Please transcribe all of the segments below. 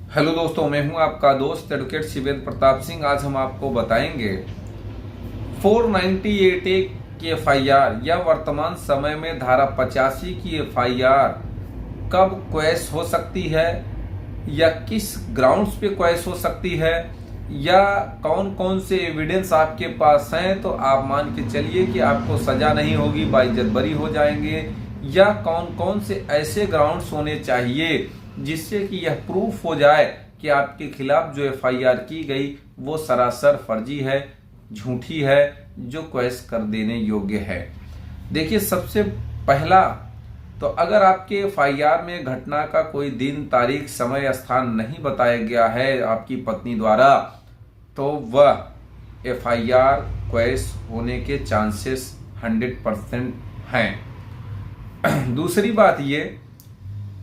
Hello दोस्तों, मैं हूं आपका दोस्त एडवोकेट शिवेंद्र प्रताप सिंह। आज हम आपको बताएंगे 498A की एफआईआर या वर्तमान समय में धारा 85 की एफआईआर कब क्वैश हो सकती है या किस ग्राउंड्स पे क्वैश हो सकती है या कौन कौन से एविडेंस आपके पास हैं तो आप मान के चलिए कि आपको सजा नहीं होगी, बाइज्जत बरी हो जाएंगे, या कौन कौन से ऐसे ग्राउंड्स होने चाहिए जिससे कि यह प्रूफ हो जाए कि आपके खिलाफ जो एफआईआर की गई वो सरासर फर्जी है, झूठी है, जो क्वैश कर देने योग्य है। देखिए, सबसे पहला तो अगर आपके एफआईआर में घटना का कोई दिन, तारीख, समय, स्थान नहीं बताया गया है आपकी पत्नी द्वारा, तो वह एफआईआर क्वैश होने के चांसेस 100% हैं। दूसरी बात ये,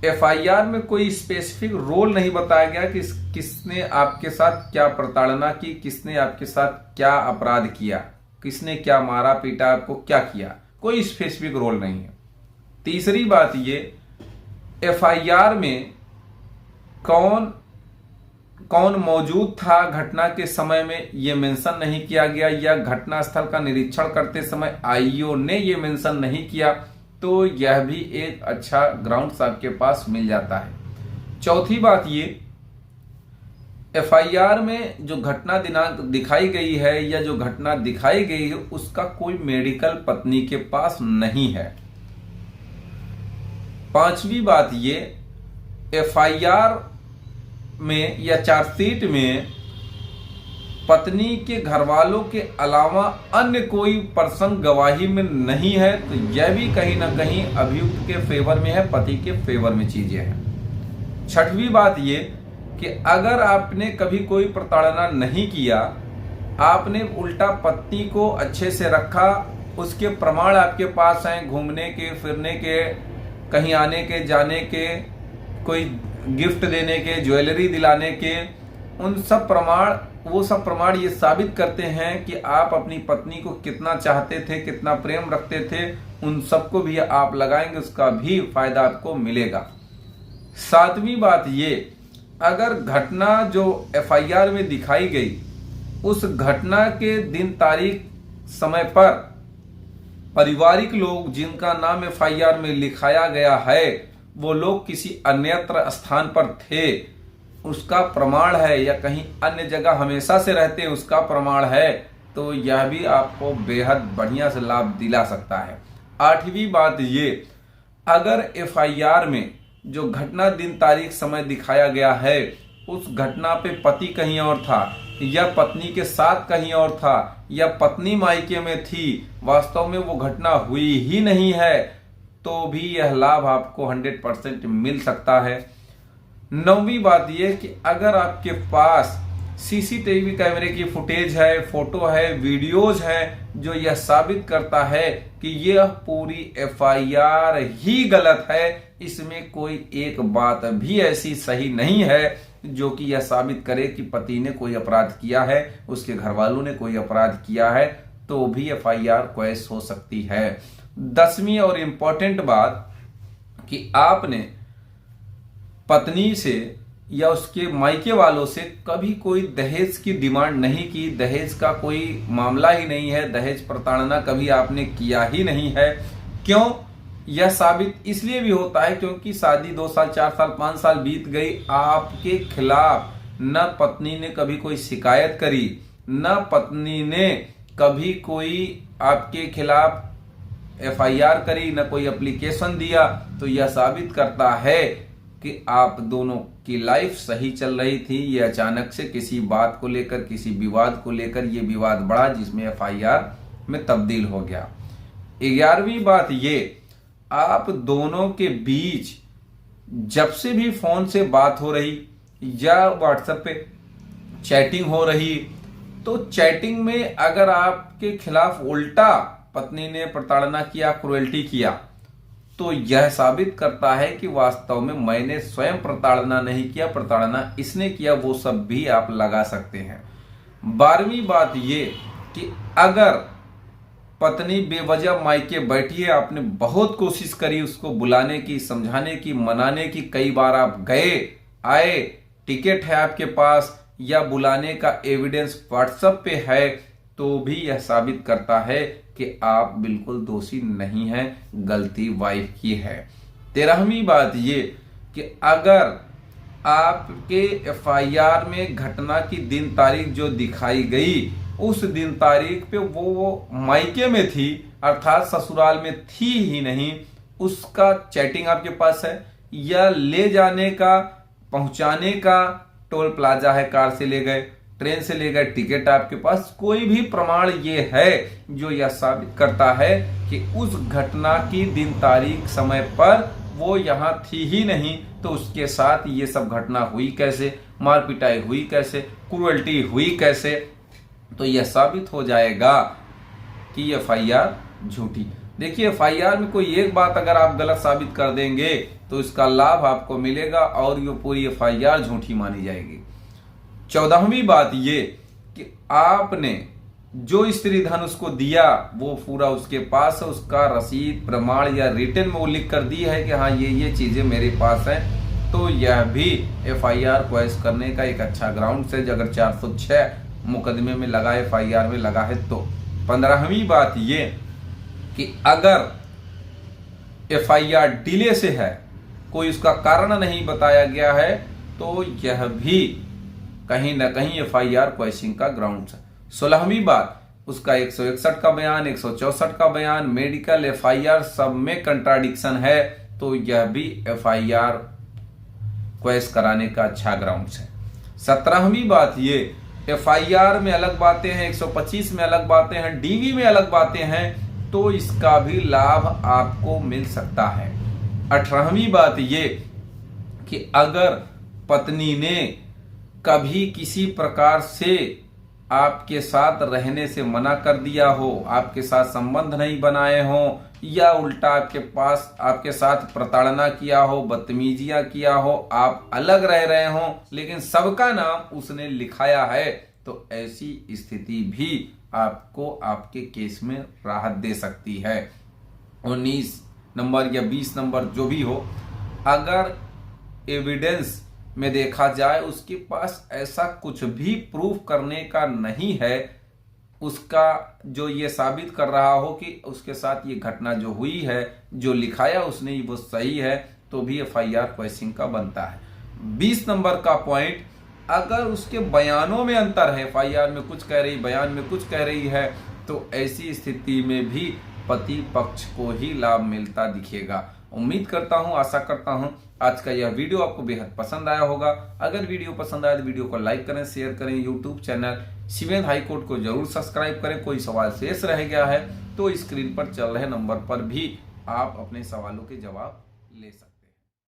एफआईआर में कोई स्पेसिफिक रोल नहीं बताया गया कि किसने आपके साथ क्या प्रताड़ना की, किसने आपके साथ क्या अपराध किया, किसने क्या मारा पीटा, आपको क्या किया, कोई स्पेसिफिक रोल नहीं है। तीसरी बात ये, एफआईआर में कौन कौन मौजूद था घटना के समय में ये मेंशन नहीं किया गया, या घटना स्थल का निरीक्षण करते समय आईओ ने ये मेंशन नहीं किया, तो यह भी एक अच्छा ग्राउंड आपके पास मिल जाता है। चौथी बात ये, एफआईआर में जो घटना दिनांक दिखाई गई है या जो घटना दिखाई गई है उसका कोई मेडिकल पत्नी के पास नहीं है। पांचवी बात ये, एफआईआर में या चार्जशीट में पत्नी के घर वालों के अलावा अन्य कोई पर्सन गवाही में नहीं है, तो यह भी कहीं ना कहीं अभियुक्त के फेवर में है, पति के फेवर में चीजें हैं। छठवीं बात ये कि अगर आपने कभी कोई प्रताड़ना नहीं किया, आपने उल्टा पत्नी को अच्छे से रखा, उसके प्रमाण आपके पास हैं, घूमने के, फिरने के, कहीं आने के जाने के, कोई गिफ्ट देने के, ज्वेलरी दिलाने के, उन सब प्रमाण, वो सब प्रमाण ये साबित करते हैं कि आप अपनी पत्नी को कितना चाहते थे, कितना प्रेम रखते थे। उन सबको भी आप लगाएंगे, उसका भी फायदा आपको मिलेगा। सातवीं बात ये, अगर घटना जो एफआईआर में दिखाई गई उस घटना के दिन, तारीख, समय पर पारिवारिक लोग जिनका नाम एफआईआर में लिखाया गया है वो लोग किसी अन्यत्र स्थान पर थे, उसका प्रमाण है, या कहीं अन्य जगह हमेशा से रहते हैं उसका प्रमाण है, तो यह भी आपको बेहद बढ़िया से लाभ दिला सकता है। आठवीं बात ये, अगर एफआईआर में जो घटना दिन, तारीख, समय दिखाया गया है उस घटना पे पति कहीं और था या पत्नी के साथ कहीं और था या पत्नी मायके में थी, वास्तव में वो घटना हुई ही नहीं है, तो भी यह लाभ आपको 100% मिल सकता है। नौवीं बात यह कि अगर आपके पास सीसीटीवी कैमरे की फुटेज है, फोटो है, वीडियोज है जो यह साबित करता है कि यह पूरी एफआईआर ही गलत है, इसमें कोई एक बात भी ऐसी सही नहीं है जो कि यह साबित करे कि पति ने कोई अपराध किया है, उसके घर वालों ने कोई अपराध किया है, तो भी एफआईआर क्वैश हो सकती है। 10वीं और इंपॉर्टेंट बात कि आपने पत्नी से या उसके मायके वालों से कभी कोई दहेज की डिमांड नहीं की, दहेज का कोई मामला ही नहीं है, दहेज प्रताड़ना कभी आपने किया ही नहीं है। क्यों? यह साबित इसलिए भी होता है क्योंकि शादी 2 साल, 4 साल, 5 साल बीत गई, आपके खिलाफ न पत्नी ने कभी कोई शिकायत करी, न पत्नी ने कभी कोई आपके खिलाफ एफआईआर करी, न कोई एप्लीकेशन दिया, तो यह साबित करता है कि आप दोनों की लाइफ सही चल रही थी। ये अचानक से किसी बात को लेकर, किसी विवाद को लेकर ये विवाद बढ़ा जिसमें एफआईआर में तब्दील हो गया। 11वीं बात ये, आप दोनों के बीच जब से भी फोन से बात हो रही या व्हाट्सएप पे चैटिंग हो रही, तो चैटिंग में अगर आपके खिलाफ उल्टा पत्नी ने प्रताड़ना किया, क्रुएल्टी किया, तो यह साबित करता है कि वास्तव में मैंने स्वयं प्रताड़ना नहीं किया, प्रताड़ना इसने किया, वो सब भी आप लगा सकते हैं। 12वीं बात ये कि अगर पत्नी बेवजह मायके बैठी है, आपने बहुत कोशिश करी उसको बुलाने की, समझाने की, मनाने की, कई बार आप गए आए, टिकट है आपके पास या बुलाने का एविडेंस व्हाट्सएप पे है, तो भी यह साबित करता है कि आप बिल्कुल दोषी नहीं हैं, गलती वाइफ की है। 13वीं बात ये कि अगर आपके एफआईआर में घटना की दिन तारीख जो दिखाई गई, उस दिन तारीख पे वो मायके में थी, अर्थात ससुराल में थी ही नहीं, उसका चैटिंग आपके पास है, या ले जाने का, पहुंचाने का, टोल प्लाजा है, कार से ले गए, ट्रेन से ले गए, टिकट आपके पास, कोई भी प्रमाण ये है जो यह साबित करता है कि उस घटना की दिन तारीख समय पर वो यहां थी ही नहीं, तो उसके साथ ये सब घटना हुई कैसे, मार पिटाई हुई कैसे, क्रूअल्टी हुई कैसे, तो यह साबित हो जाएगा कि एफआईआर झूठी। देखिए, एफआईआर में कोई एक बात अगर आप गलत साबित कर देंगे तो इसका लाभ आपको मिलेगा और ये पूरी एफआईआर झूठी मानी जाएगी। 14वीं बात ये कि आपने जो स्त्री धन उसको दिया वो पूरा उसके पास है, उसका रसीद, प्रमाण या रिटर्न में वो लिख कर दी है कि हाँ ये चीजें मेरे पास हैं, तो यह भी एफआईआर क्वेश करने का एक अच्छा ग्राउंड है, अगर 406 मुकदमे में लगा, एफआईआर में लगा है तो। 15वीं बात ये कि अगर एफआईआर डिले से है, कोई उसका कारण नहीं बताया गया है, तो यह भी कहीं ना कहीं एफआईआर क्वेश्चन का ग्राउंड है। 16वीं बात, उसका 161 का बयान, 164 का बयान, मेडिकल, एफआईआर सब में कंट्राडिक्शन है, तो यह भी एफआईआर क्वेश्चन कराने का अच्छा ग्राउंड है। 17वीं बात ये, एफआईआर में अलग बातें हैं, 125 में अलग बातें हैं, डीवी में अलग बातें हैं, तो इसका भी लाभ आपको मिल सकता है। 18वीं बात ये कि अगर पत्नी ने कभी किसी प्रकार से आपके साथ रहने से मना कर दिया हो, आपके साथ संबंध नहीं बनाए हो, या उल्टा आपके साथ प्रताड़ना किया हो, बदतमीजियां किया हो, आप अलग रह रहे हो लेकिन सबका नाम उसने लिखाया है, तो ऐसी स्थिति भी आपको आपके केस में राहत दे सकती है। 19 नंबर या 20 नंबर जो भी हो, अगर एविडेंस में देखा जाए उसके पास ऐसा कुछ भी प्रूफ करने का नहीं है, उसका जो ये साबित कर रहा हो कि उसके साथ ये घटना जो हुई है, जो लिखाया उसने वो सही है, तो भी एफआईआर क्वेश्चन का बनता है। 20 नंबर का पॉइंट, अगर उसके बयानों में अंतर है, एफआईआर में कुछ कह रही, बयान में कुछ कह रही है, तो ऐसी स्थिति में भी पति पक्ष को ही लाभ मिलता दिखेगा। उम्मीद करता हूं, आशा करता हूं आज का यह वीडियो आपको बेहद पसंद आया होगा। अगर वीडियो पसंद आया तो वीडियो को लाइक करें, शेयर करें, यूट्यूब चैनल शिवेंद्र हाईकोर्ट को जरूर सब्सक्राइब करें। कोई सवाल शेष रह गया है तो स्क्रीन पर चल रहे नंबर पर भी आप अपने सवालों के जवाब ले सकते हैं।